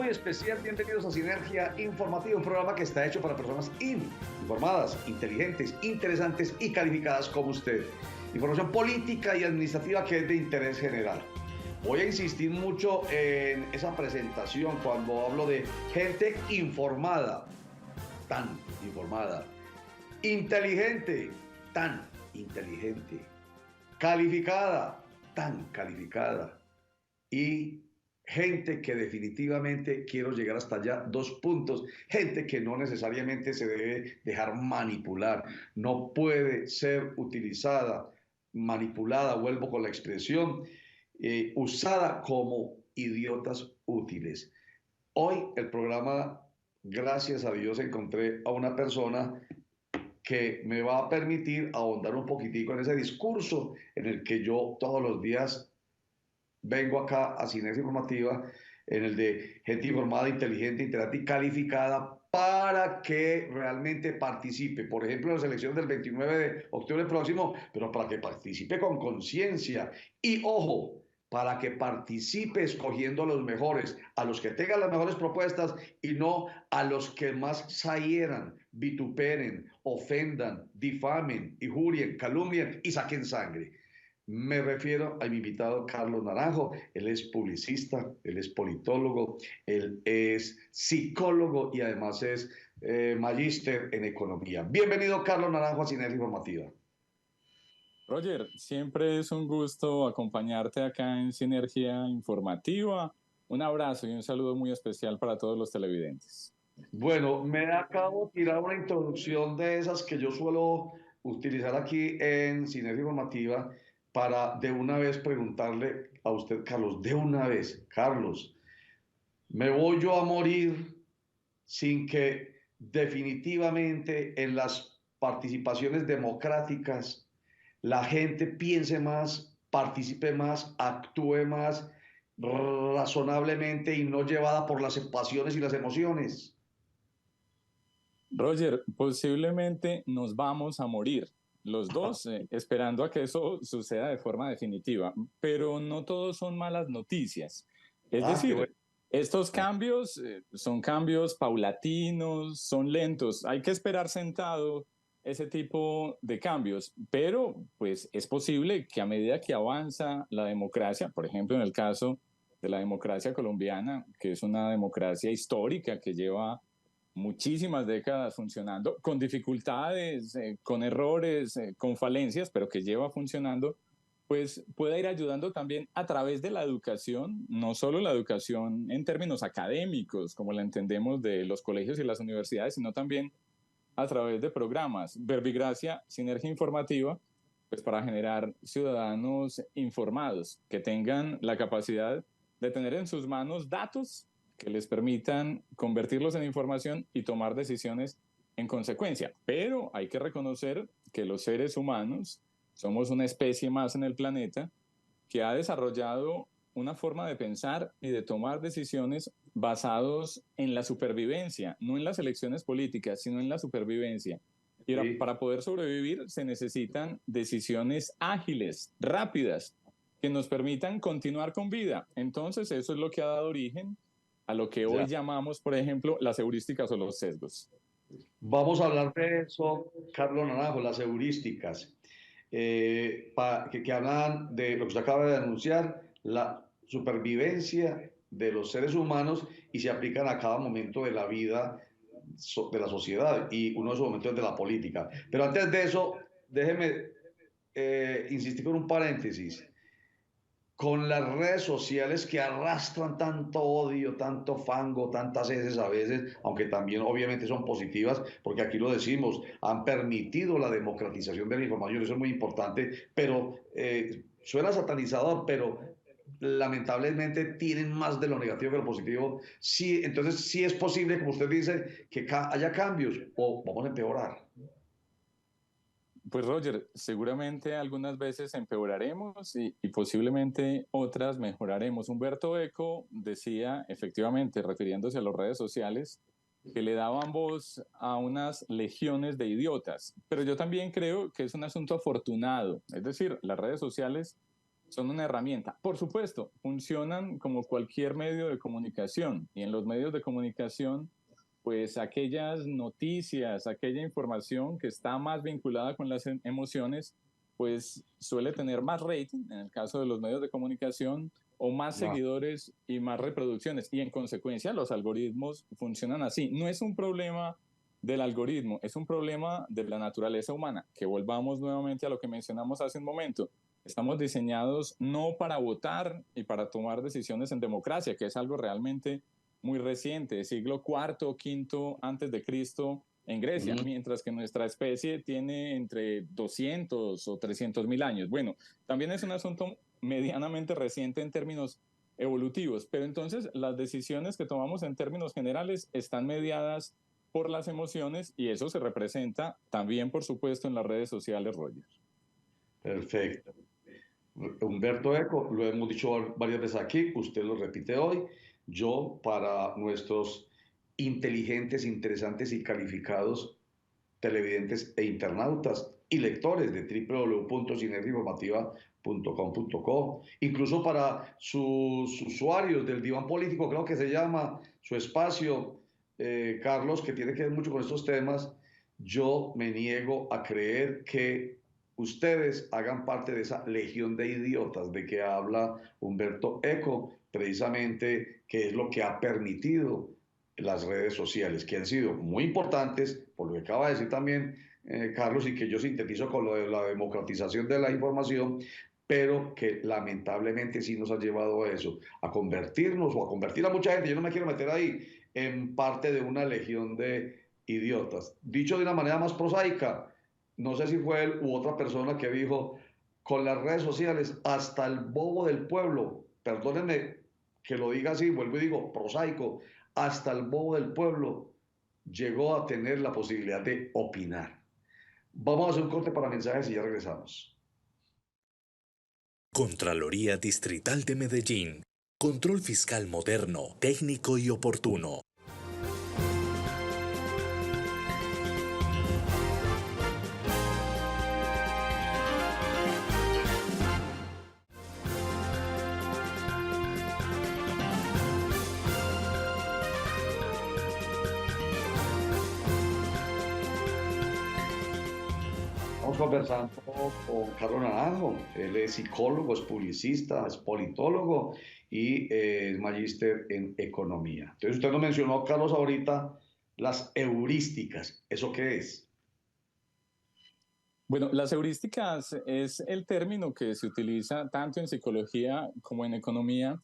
muy especial. Bienvenidos a Sinergia Informativa, un programa que está hecho para personas informadas, inteligentes, interesantes y calificadas como usted. Información política y administrativa que es de interés general. Voy a insistir mucho en esa presentación cuando hablo de gente informada, tan informada, inteligente, tan inteligente, calificada, tan calificada, y gente que definitivamente, quiero llegar hasta allá, 2 puntos, gente que no necesariamente se debe dejar manipular, no puede ser utilizada, manipulada, vuelvo con la expresión, usada como idiotas útiles. Hoy el programa, gracias a Dios, encontré a una persona que me va a permitir ahondar un poquitico en ese discurso en el que yo todos los días vengo acá a Sinergia Informativa, en el de gente informada, inteligente, interactiva y calificada para que realmente participe, por ejemplo, en las elecciones del 29 de octubre próximo, pero para que participe con conciencia y, ojo, para que participe escogiendo a los mejores, a los que tengan las mejores propuestas y no a los que más zahieran, vituperen, ofendan, difamen, injurien, calumnien y saquen sangre. Me refiero a mi invitado Carlos Naranjo. Él es publicista, él es politólogo, él es psicólogo y además es magíster en economía. Bienvenido, Carlos Naranjo, a Sinergia Informativa. Roger, siempre es un gusto acompañarte acá en Sinergia Informativa. Un abrazo y un saludo muy especial para todos los televidentes. Bueno, me acabo de tirar una introducción de esas que yo suelo utilizar aquí en Sinergia Informativa para de una vez preguntarle a usted, Carlos, de una vez, Carlos, ¿me voy yo a morir sin que definitivamente en las participaciones democráticas la gente piense más, participe más, actúe más razonablemente y no llevada por las pasiones y las emociones? Roger, posiblemente nos vamos a morir los dos, esperando a que eso suceda de forma definitiva, pero no todos son malas noticias. Es Qué decir, bueno. estos cambios son cambios paulatinos, son lentos, hay que esperar sentado ese tipo de cambios, pero pues es posible que a medida que avanza la democracia, por ejemplo en el caso de la democracia colombiana, que es una democracia histórica que lleva muchísimas décadas funcionando, con dificultades, con errores, con falencias, pero que lleva funcionando, pues pueda ir ayudando también a través de la educación, no solo la educación en términos académicos, como la entendemos de los colegios y las universidades, sino también a través de programas. Verbigracia, Sinergia Informativa, pues para generar ciudadanos informados, que tengan la capacidad de tener en sus manos datos que les permitan convertirlos en información y tomar decisiones en consecuencia. Pero hay que reconocer que los seres humanos somos una especie más en el planeta que ha desarrollado una forma de pensar y de tomar decisiones basados en la supervivencia, no en las elecciones políticas, sino en la supervivencia. Y Sí. para poder sobrevivir se necesitan decisiones ágiles, rápidas, que nos permitan continuar con vida. Entonces eso es lo que ha dado origen a lo que hoy Ya. llamamos, por ejemplo, las heurísticas o los sesgos. Vamos a hablar de eso, Carlos Naranjo, las heurísticas, que hablan de lo que usted acaba de anunciar, la supervivencia de los seres humanos y se aplican a cada momento de la vida de la sociedad y uno de esos momentos es de la política. Pero antes de eso, déjeme insistir con un paréntesis. Con las redes sociales que arrastran tanto odio, tanto fango, tantas heces a veces, aunque también obviamente son positivas, porque aquí lo decimos, han permitido la democratización de la información, eso es muy importante, pero suena satanizador, pero lamentablemente tienen más de lo negativo que lo positivo. Sí, entonces sí es posible, como usted dice, que haya cambios o vamos a empeorar. Pues Roger, seguramente algunas veces empeoraremos y posiblemente otras mejoraremos. Humberto Eco decía, efectivamente, refiriéndose a las redes sociales, que le daban voz a unas legiones de idiotas. Pero yo también creo que es un asunto afortunado. Es decir, las redes sociales son una herramienta. Por supuesto, funcionan como cualquier medio de comunicación y en los medios de comunicación, pues aquellas noticias, aquella información que está más vinculada con las emociones, pues suele tener más rating en el caso de los medios de comunicación o más Wow. seguidores y más reproducciones y en consecuencia los algoritmos funcionan así. No es un problema del algoritmo, es un problema de la naturaleza humana, que volvamos nuevamente a lo que mencionamos hace un momento. Estamos diseñados no para votar y para tomar decisiones en democracia, que es algo realmente muy reciente, siglo IV, V antes de Cristo en Grecia, mientras que nuestra especie tiene entre 200 o 300.000 años. Bueno, también es un asunto medianamente reciente en términos evolutivos, pero entonces las decisiones que tomamos en términos generales están mediadas por las emociones y eso se representa también, por supuesto, en las redes sociales, Roger. Perfecto. Humberto Eco, lo hemos dicho varias veces aquí, usted lo repite hoy. Yo, para nuestros inteligentes, interesantes y calificados televidentes e internautas y lectores de www.sinergiainformativa.com.co, incluso para sus usuarios del diván político, creo que se llama su espacio, Carlos, que tiene que ver mucho con estos temas. Yo me niego a creer que ustedes hagan parte de esa legión de idiotas de que habla Humberto Eco, precisamente, que es lo que ha permitido las redes sociales, que han sido muy importantes, por lo que acaba de decir también Carlos, y que yo sintetizo con lo de la democratización de la información, pero que lamentablemente sí nos ha llevado a eso, a convertirnos o a convertir a mucha gente, yo no me quiero meter ahí, en parte de una legión de idiotas. Dicho de una manera más prosaica, no sé si fue él u otra persona que dijo, con las redes sociales, hasta el bobo del pueblo, perdónenme que lo diga así, vuelvo y digo, prosaico, hasta el bobo del pueblo llegó a tener la posibilidad de opinar. Vamos a hacer un corte para mensajes y ya regresamos. Contraloría Distrital de Medellín. Control fiscal moderno, técnico y oportuno. Estamos conversando con Carlos Naranjo. Él es psicólogo, es publicista, es politólogo y es magíster en economía. Entonces, usted nos mencionó, Carlos, ahorita las heurísticas. ¿Eso qué es? Bueno, las heurísticas es el término que se utiliza tanto en psicología como en economía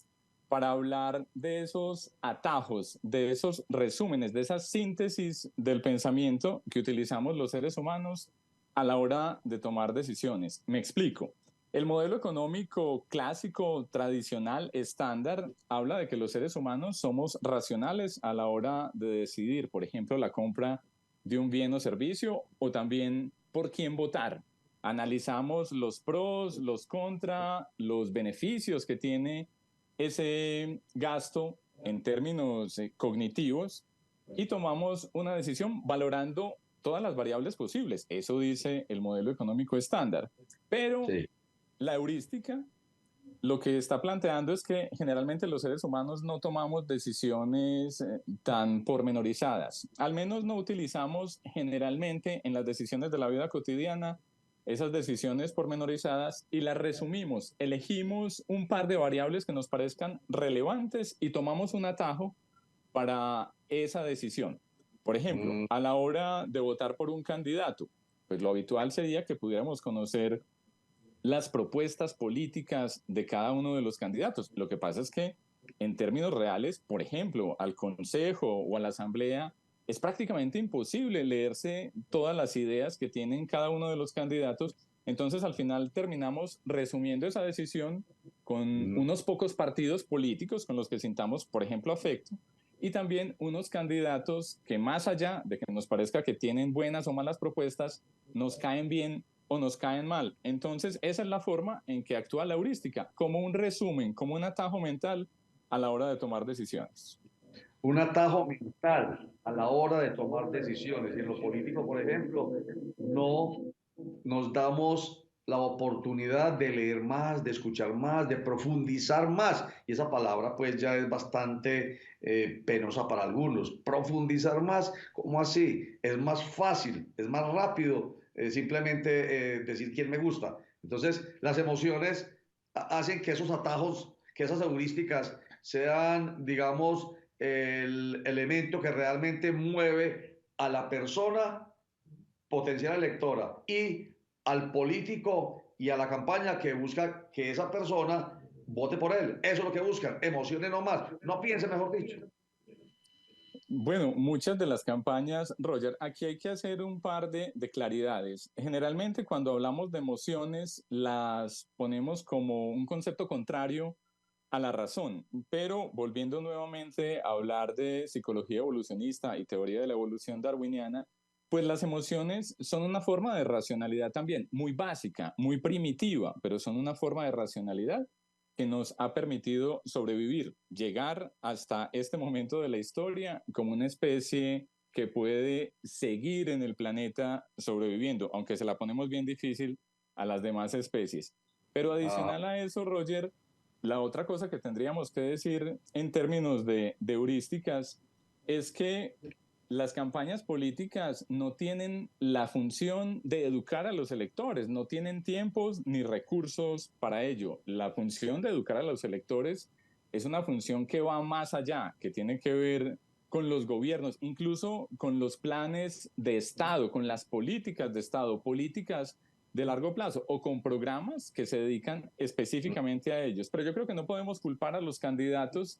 para hablar de esos atajos, de esos resúmenes, de esas síntesis del pensamiento que utilizamos los seres humanos a la hora de tomar decisiones. Me explico. El modelo económico clásico, tradicional, estándar, habla de que los seres humanos somos racionales a la hora de decidir, por ejemplo, la compra de un bien o servicio o también por quién votar. Analizamos los pros, los contra, los beneficios que tiene ese gasto en términos cognitivos y tomamos una decisión valorando todas las variables posibles. Eso dice el modelo económico estándar. Pero Sí. la heurística lo que está planteando es que generalmente los seres humanos no tomamos decisiones tan pormenorizadas. Al menos no utilizamos generalmente en las decisiones de la vida cotidiana esas decisiones pormenorizadas y las resumimos. Elegimos un par de variables que nos parezcan relevantes y tomamos un atajo para esa decisión. Por ejemplo, a la hora de votar por un candidato, pues lo habitual sería que pudiéramos conocer las propuestas políticas de cada uno de los candidatos. Lo que pasa es que en términos reales, por ejemplo, al Consejo o a la Asamblea, es prácticamente imposible leerse todas las ideas que tienen cada uno de los candidatos. Entonces, al final terminamos resumiendo esa decisión con unos pocos partidos políticos con los que sintamos, por ejemplo, afecto, y también unos candidatos que más allá de que nos parezca que tienen buenas o malas propuestas, nos caen bien o nos caen mal. Entonces, esa es la forma en que actúa la heurística, como un resumen, como un atajo mental a la hora de tomar decisiones. Un atajo mental a la hora de tomar decisiones. Y en lo político, por ejemplo, no nos damos la oportunidad de leer más, de escuchar más, de profundizar más. Y esa palabra pues ya es bastante penosa para algunos. Profundizar más, ¿cómo así? Es más fácil, es más rápido simplemente decir quién me gusta. Entonces, las emociones hacen que esos atajos, que esas heurísticas sean, digamos, el elemento que realmente mueve a la persona potencial electora y al político y a la campaña que busca que esa persona vote por él. Eso es lo que buscan, emociones no más. No piense, mejor dicho. Bueno, muchas de las campañas, Roger, aquí hay que hacer un par de claridades. Generalmente cuando hablamos de emociones las ponemos como un concepto contrario a la razón, pero volviendo nuevamente a hablar de psicología evolucionista y teoría de la evolución darwiniana, pues las emociones son una forma de racionalidad también, muy básica, muy primitiva, pero son una forma de racionalidad que nos ha permitido sobrevivir, llegar hasta este momento de la historia como una especie que puede seguir en el planeta sobreviviendo, aunque se la ponemos bien difícil a las demás especies. Pero adicional a eso, Roger, la otra cosa que tendríamos que decir en términos de heurísticas es que las campañas políticas no tienen la función de educar a los electores, no tienen tiempos ni recursos para ello. La función de educar a los electores es una función que va más allá, que tiene que ver con los gobiernos, incluso con los planes de Estado, con las políticas de Estado, políticas de largo plazo o con programas que se dedican específicamente a ellos. Pero yo creo que no podemos culpar a los candidatos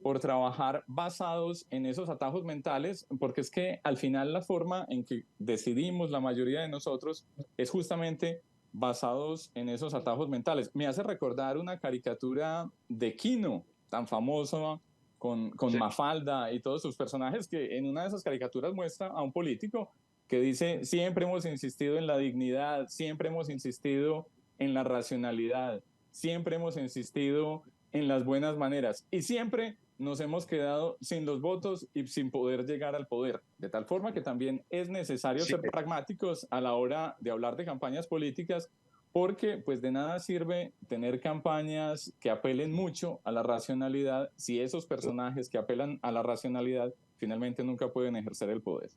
por trabajar basados en esos atajos mentales, porque es que al final la forma en que decidimos la mayoría de nosotros es justamente basados en esos atajos mentales. Me hace recordar una caricatura de Kino, tan famoso, con Sí. Mafalda y todos sus personajes, que en una de esas caricaturas muestra a un político que dice, siempre hemos insistido en la dignidad, siempre hemos insistido en la racionalidad, siempre hemos insistido en las buenas maneras y siempre nos hemos quedado sin los votos y sin poder llegar al poder. De tal forma que también es necesario Sí. ser pragmáticos a la hora de hablar de campañas políticas, porque pues de nada sirve tener campañas que apelen mucho a la racionalidad si esos personajes que apelan a la racionalidad finalmente nunca pueden ejercer el poder.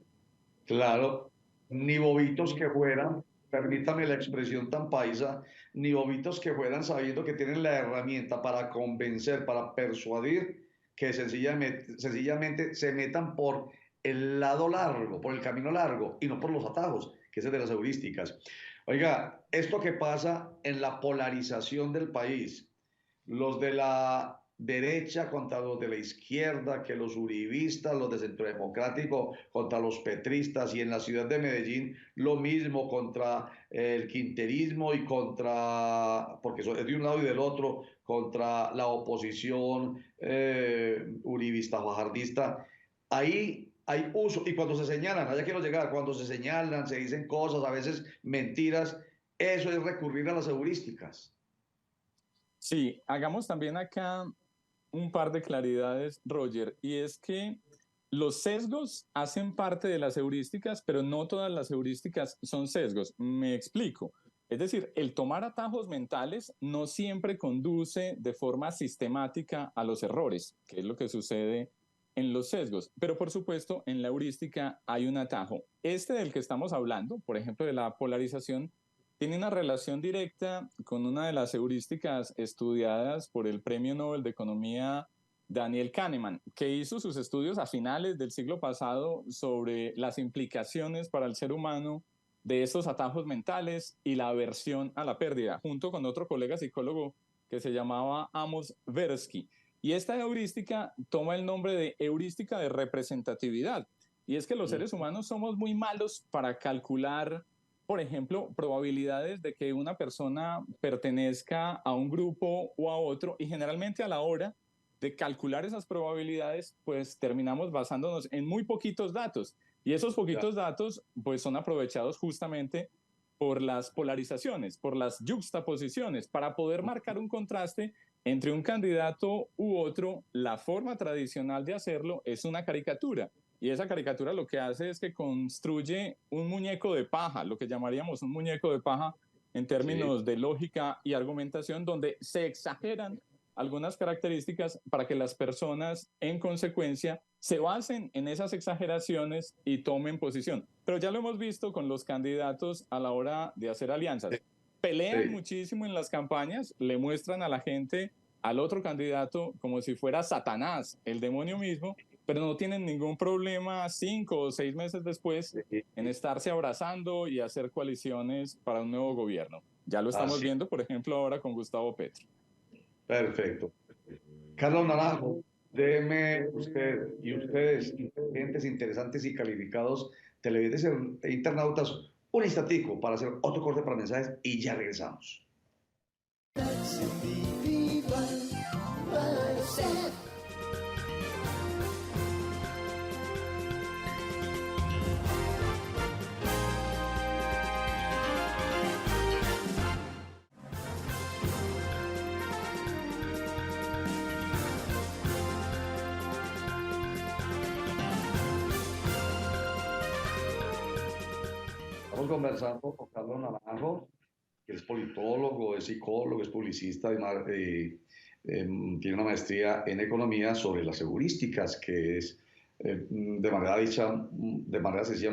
Claro, ni bobitos que fueran, permítame la expresión tan paisa, ni bobitos que fueran sabiendo que tienen la herramienta para convencer, para persuadir, que sencillamente se metan por el lado largo, por el camino largo y no por los atajos, que es el de las heurísticas. Oiga, esto que pasa en la polarización del país, los de la derecha contra los de la izquierda, que los uribistas, los de Centro Democrático contra los petristas, y en la ciudad de Medellín lo mismo contra el quinterismo y contra, porque es de un lado y del otro, contra la oposición uribista, fajardista. Ahí hay uso, y cuando se señalan, allá quiero llegar, cuando se señalan, se dicen cosas, a veces mentiras, eso es recurrir a las heurísticas. Sí, hagamos también acá un par de claridades, Roger, y es que los sesgos hacen parte de las heurísticas, pero no todas las heurísticas son sesgos. Me explico. Es decir, el tomar atajos mentales no siempre conduce de forma sistemática a los errores, que es lo que sucede en los sesgos. Pero por supuesto, en la heurística hay un atajo. Este del que estamos hablando, por ejemplo, de la polarización, tiene una relación directa con una de las heurísticas estudiadas por el Premio Nobel de Economía Daniel Kahneman, que hizo sus estudios a finales del siglo pasado sobre las implicaciones para el ser humano de estos atajos mentales y la aversión a la pérdida, junto con otro colega psicólogo que se llamaba Amos Tversky. Y esta heurística toma el nombre de heurística de representatividad. Y es que los seres humanos somos muy malos para calcular, por ejemplo, probabilidades de que una persona pertenezca a un grupo o a otro, y generalmente a la hora de calcular esas probabilidades, pues terminamos basándonos en muy poquitos datos. Y esos poquitos datos, pues son aprovechados justamente por las polarizaciones, por las yuxtaposiciones, para poder marcar un contraste entre un candidato u otro. La forma tradicional de hacerlo es una caricatura. Y esa caricatura lo que hace es que construye un muñeco de paja, lo que llamaríamos un muñeco de paja, en términos de lógica y argumentación, donde se exageran algunas características para que las personas, en consecuencia, se basen en esas exageraciones y tomen posición. Pero ya lo hemos visto con los candidatos a la hora de hacer alianzas. Pelean muchísimo en las campañas, le muestran a la gente al otro candidato como si fuera Satanás, el demonio mismo, pero no tienen ningún problema 5 o 6 meses después en estarse abrazando y hacer coaliciones para un nuevo gobierno. Ya lo estamos viendo, por ejemplo, ahora con Gustavo Petro. Perfecto. Carlos Naranjo, déme usted y ustedes, inteligentes, interesantes y calificados, televidentes e internautas, un instantico para hacer otro corte para mensajes y ya regresamos. Estamos conversando con Carlos Naranjo, que es politólogo, es psicólogo, es publicista y tiene una maestría en economía sobre las heurísticas, que es, de manera dicha, de manera sencilla,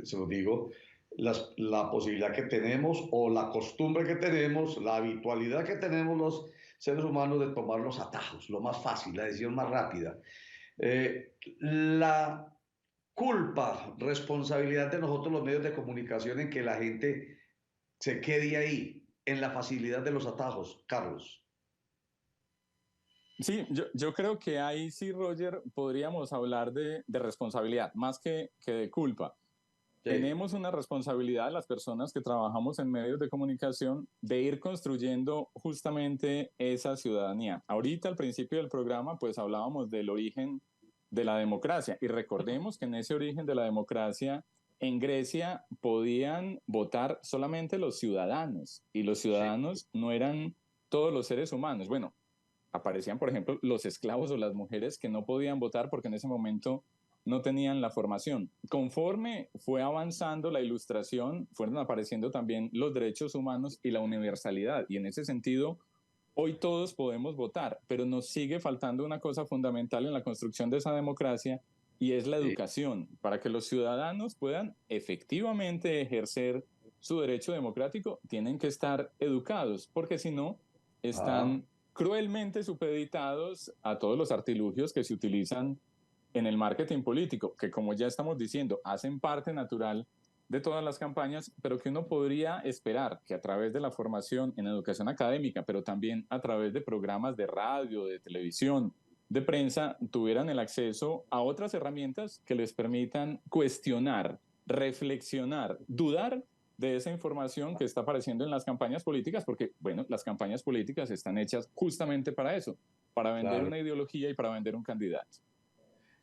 se lo digo, la posibilidad que tenemos o la costumbre que tenemos, la habitualidad que tenemos los seres humanos de tomar los atajos, lo más fácil, la decisión más rápida. La culpa, responsabilidad de nosotros los medios de comunicación en que la gente se quede ahí, en la facilidad de los atajos, Carlos. Sí, yo creo que ahí sí, Roger, podríamos hablar de responsabilidad, más que de culpa. Sí. Tenemos una responsabilidad, las personas que trabajamos en medios de comunicación, de ir construyendo justamente esa ciudadanía. Ahorita, al principio del programa, pues hablábamos del origen de la democracia, y recordemos que en ese origen de la democracia, en Grecia podían votar solamente los ciudadanos, y los ciudadanos no eran todos los seres humanos. Bueno, aparecían, por ejemplo, los esclavos o las mujeres que no podían votar porque en ese momento no tenían la formación. Conforme fue avanzando la ilustración, fueron apareciendo también los derechos humanos y la universalidad, y en ese sentido, hoy todos podemos votar, pero nos sigue faltando una cosa fundamental en la construcción de esa democracia, y es la educación, para que los ciudadanos puedan efectivamente ejercer su derecho democrático. Tienen que estar educados, porque si no, están cruelmente supeditados a todos los artilugios que se utilizan en el marketing político, que, como ya estamos diciendo, hacen parte natural de todas las campañas, pero que uno podría esperar que a través de la formación en educación académica, pero también a través de programas de radio, de televisión, de prensa, tuvieran el acceso a otras herramientas que les permitan cuestionar, reflexionar, dudar de esa información que está apareciendo en las campañas políticas, porque, bueno, las campañas políticas están hechas justamente para eso, para vender una ideología y para vender un candidato.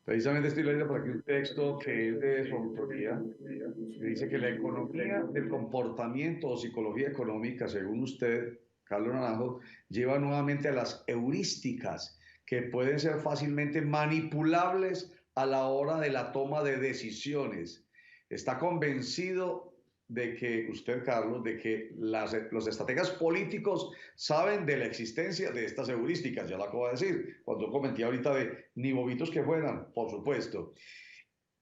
Precisamente estoy leyendo por aquí un texto que es de su autoría, que dice que la economía del comportamiento o psicología económica, según usted, Carlos Naranjo, lleva nuevamente a las heurísticas, que pueden ser fácilmente manipulables a la hora de la toma de decisiones. ¿Está convencido de que usted, Carlos, de que los estrategas políticos saben de la existencia de estas heurísticas? Ya lo acabo de decir, cuando comenté ahorita de ni bobitos que fueran, por supuesto.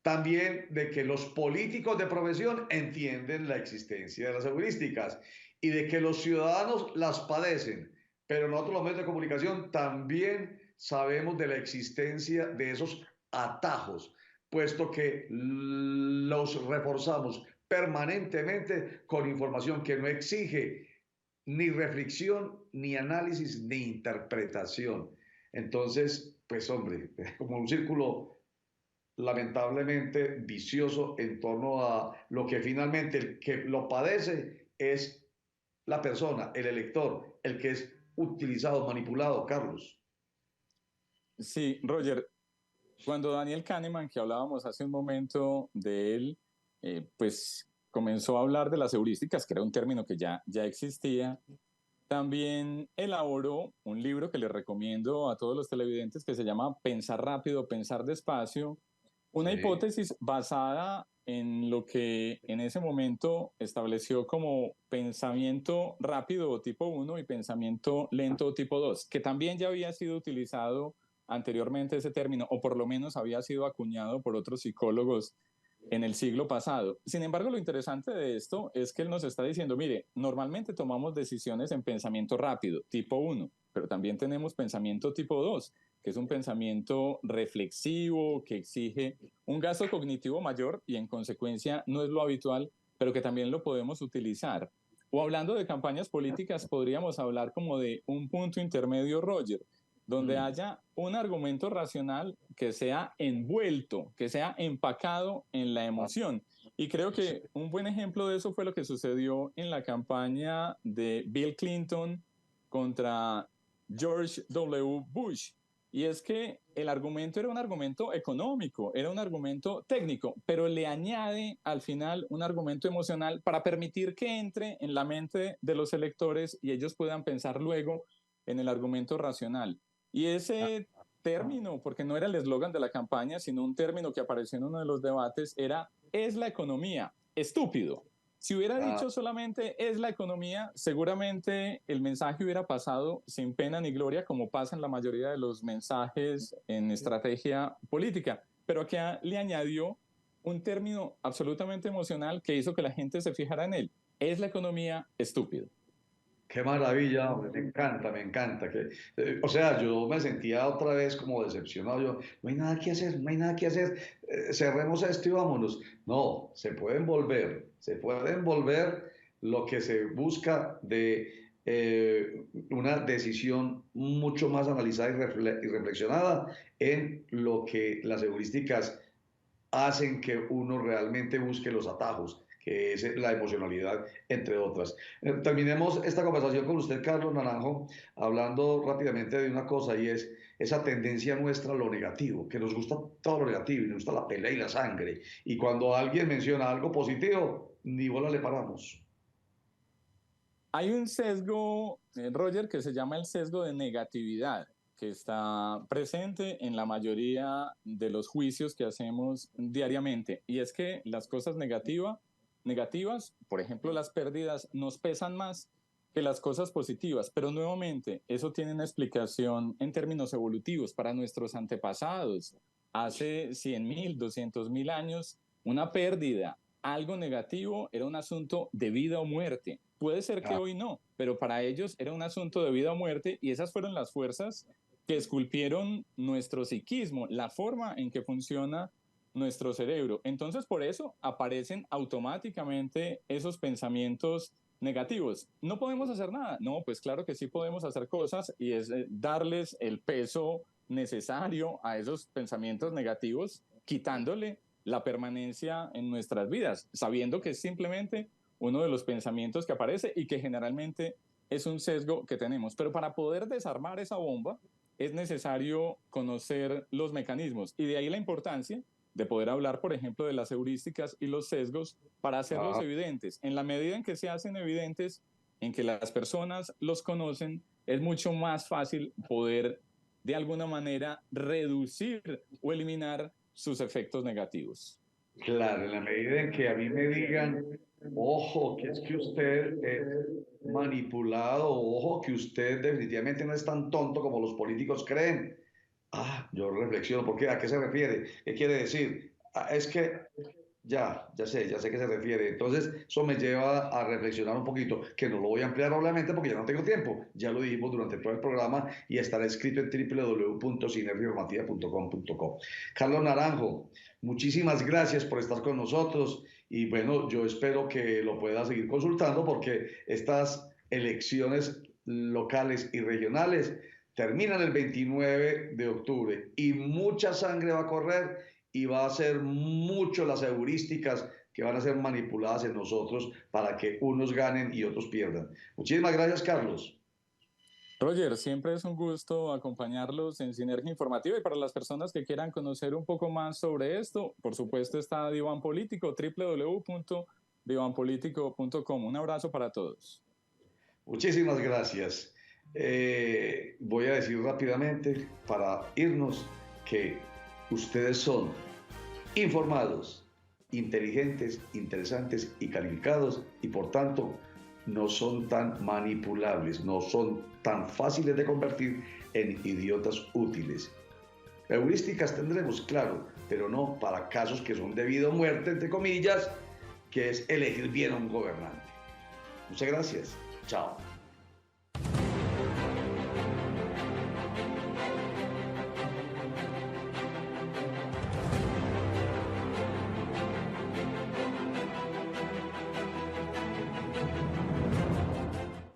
También de que los políticos de profesión entienden la existencia de las heurísticas y de que los ciudadanos las padecen, pero nosotros los medios de comunicación también sabemos de la existencia de esos atajos, puesto que los reforzamos permanentemente con información que no exige ni reflexión, ni análisis, ni interpretación. Entonces, pues hombre, como un círculo lamentablemente vicioso en torno a lo que finalmente el que lo padece es la persona, el elector, el que es utilizado, manipulado, Carlos. Sí, Roger, cuando Daniel Kahneman, que hablábamos hace un momento de él, pues comenzó a hablar de las heurísticas, que era un término que ya existía, también elaboró un libro que les recomiendo a todos los televidentes, que se llama Pensar rápido, pensar despacio, Una Sí. hipótesis basada en lo que en ese momento estableció como pensamiento rápido o tipo 1 y pensamiento lento o tipo 2, que también ya había sido utilizado anteriormente ese término, o por lo menos había sido acuñado por otros psicólogos en el siglo pasado. Sin embargo, lo interesante de esto es que él nos está diciendo, mire, normalmente tomamos decisiones en pensamiento rápido, tipo 1, pero también tenemos pensamiento tipo 2, que es un pensamiento reflexivo, que exige un gasto cognitivo mayor y en consecuencia no es lo habitual, pero que también lo podemos utilizar. O hablando de campañas políticas, podríamos hablar como de un punto intermedio, Roger, donde haya un argumento racional que sea envuelto, que sea empacado en la emoción. Y creo que un buen ejemplo de eso fue lo que sucedió en la campaña de Bill Clinton contra George W. Bush. Y es que el argumento era un argumento económico, era un argumento técnico, pero le añade al final un argumento emocional para permitir que entre en la mente de los electores y ellos puedan pensar luego en el argumento racional. Y ese término, porque no era el eslogan de la campaña, sino un término que apareció en uno de los debates, era "es la economía, estúpido". Si hubiera Ah, dicho solamente "es la economía", seguramente el mensaje hubiera pasado sin pena ni gloria, como pasa en la mayoría de los mensajes en estrategia política. Pero aquí le añadió un término absolutamente emocional que hizo que la gente se fijara en él. Es la economía, estúpido. qué maravilla, hombre, me encanta. O sea, yo me sentía otra vez como decepcionado. Yo, no hay nada que hacer, no hay nada que hacer. Cerremos esto y vámonos. No, se pueden volver lo que se busca de una decisión mucho más analizada y reflexionada en lo que las heurísticas hacen que uno realmente busque los atajos, que es la emocionalidad, entre otras. Terminemos esta conversación con usted, Carlos Naranjo, hablando rápidamente de una cosa y es esa tendencia nuestra a lo negativo, que nos gusta todo lo negativo y nos gusta la pelea y la sangre. Y cuando alguien menciona algo positivo, ni bola le paramos. Hay un sesgo, Roger, que se llama el sesgo de negatividad, que está presente en la mayoría de los juicios que hacemos diariamente. Y es que las cosas negativas, por ejemplo, las pérdidas, nos pesan más que las cosas positivas. Pero nuevamente, eso tiene una explicación en términos evolutivos para nuestros antepasados. Hace 100.000, 200.000 años, una pérdida, algo negativo, era un asunto de vida o muerte. Puede ser que Ah, hoy no, pero para ellos era un asunto de vida o muerte y esas fueron las fuerzas que esculpieron nuestro psiquismo, la forma en que funciona nuestro cerebro. Entonces, por eso aparecen automáticamente esos pensamientos negativos. ¿No podemos hacer nada? No, pues claro que sí podemos hacer cosas y es darles el peso necesario a esos pensamientos negativos, quitándole la permanencia en nuestras vidas, sabiendo que es simplemente uno de los pensamientos que aparece y que generalmente es un sesgo que tenemos. Pero para poder desarmar esa bomba es necesario conocer los mecanismos y de ahí la importancia de poder hablar, por ejemplo, de las heurísticas y los sesgos para hacerlos ah, evidentes. En la medida en que se hacen evidentes, en que las personas los conocen, es mucho más fácil poder de alguna manera reducir o eliminar sus efectos negativos. claro, en la medida en que a mí me digan, ojo, que es que usted es manipulado, ojo, que usted definitivamente no es tan tonto como los políticos creen. Ah, yo reflexiono, ¿por qué? ¿A qué se refiere? ¿Qué quiere decir? Ah, es que ya sé a qué se refiere. Entonces, eso me lleva a reflexionar un poquito, que no lo voy a ampliar obviamente porque ya no tengo tiempo. Ya lo dijimos durante todo el programa y estará escrito en www.sinergiainformativa.com.co. Carlos Naranjo, muchísimas gracias por estar con nosotros y bueno, yo espero que lo pueda seguir consultando porque estas elecciones locales y regionales terminan el 29 de octubre y mucha sangre va a correr y va a ser mucho las heurísticas que van a ser manipuladas en nosotros para que unos ganen y otros pierdan. Muchísimas gracias, Carlos. Roger, siempre es un gusto acompañarlos en Sinergia Informativa y para las personas que quieran conocer un poco más sobre esto, por supuesto está Diván Político, www.divanpolitico.com. Un abrazo para todos. Muchísimas gracias. Voy a decir rápidamente para irnos que ustedes son informados, inteligentes, interesantes y calificados, y por tanto no son tan manipulables, no son tan fáciles de convertir en idiotas útiles. Heurísticas tendremos, claro, pero no para casos que son de vida o muerte, entre comillas, que es elegir bien a un gobernante. Muchas gracias. Chao.